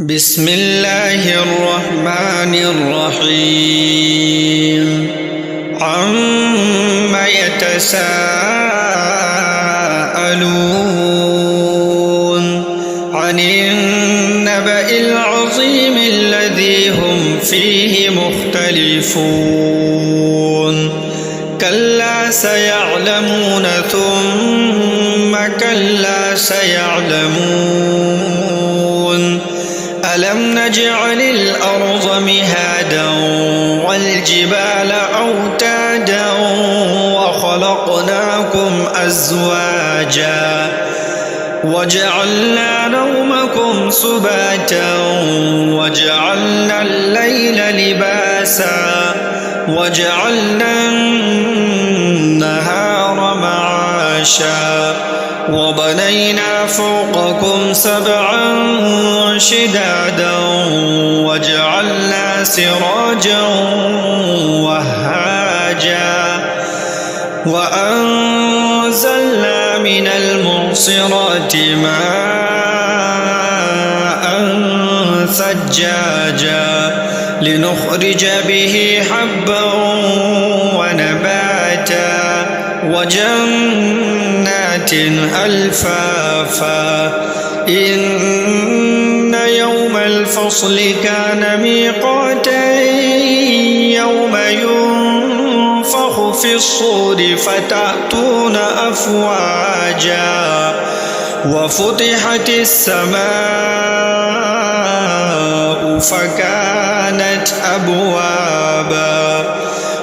بسم الله الرحمن الرحيم عما يتساءلون عن النبأ العظيم الذي هم فيه مختلفون كلا سيعلمون ثم كلا سيعلمون ألم نجعل الأرض مهادا والجبال أوتادا وخلقناكم أزواجا وجعلنا نومكم سباتا وجعلنا الليل لباسا وجعلنا النهار معاشا وبنينا فوقكم سبعا شدادا وجعلنا سراجا وهاجا وأنزلنا من المعصرات ماء ثجاجا لنخرج به حبا ونباتا وجنات ألفافا إن يوم الفصل كان ميقاتا يوم ينفخ في الصور فتأتون أفواجا وفتحت السماء فكانت أبوابا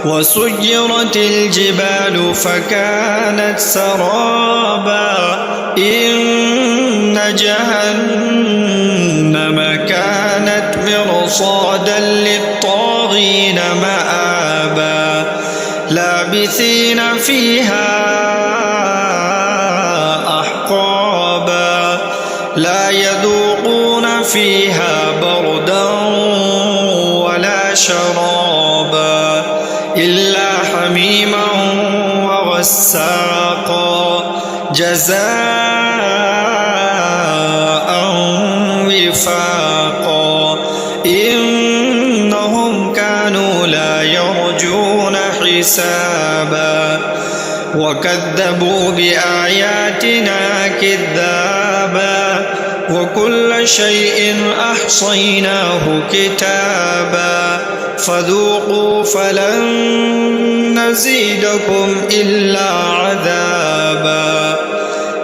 وسيرت الجبال فكانت سرابا إن جهنم كانت مرصادا للطاغين مآبا لابثين فيها أحقابا لا يذوقون فيها بردا ولا شرابا إلا حميما وغساقا جزاء وفاقا إنهم كانوا لا يرجون حسابا وكذبوا بآياتنا كذابا وكل شيء أحصيناه كتابا فذوقوا فلن نزيدكم إلا عذابا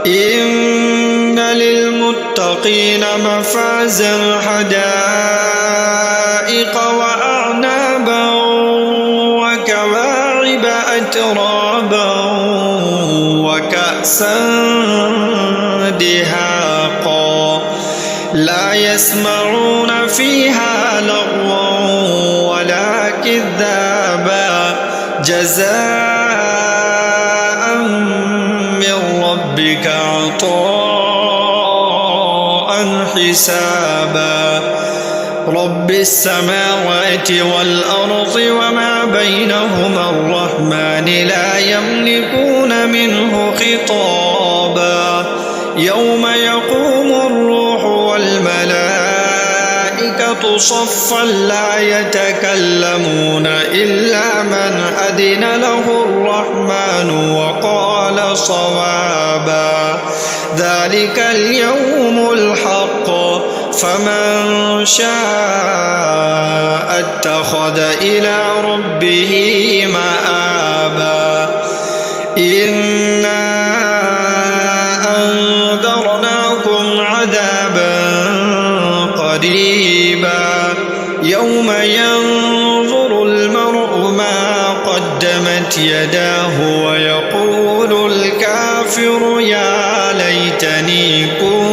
إن للمتقين مفازا حدائق وأعنابا وكواعب أترابا وكأسا دهاقا لا يسمعون فيها لغوا ولا كذابا جزاء من ربك عطاء حسابا رب السماوات والأرض وما بينهما الرحمن لا يملكون منه خطابا يوم يقوم الروح والملائكة صفا لا يتكلمون إلا من أذن له الرحمن وقال صوابا ذلك اليوم الحق فمن شاء اتخذ إلى ربه مآبا إنا أنذرناكم عذابا قريبا يوم ينظر المرء ما قدمت يداه ويقول الكافر يا ليتني كنت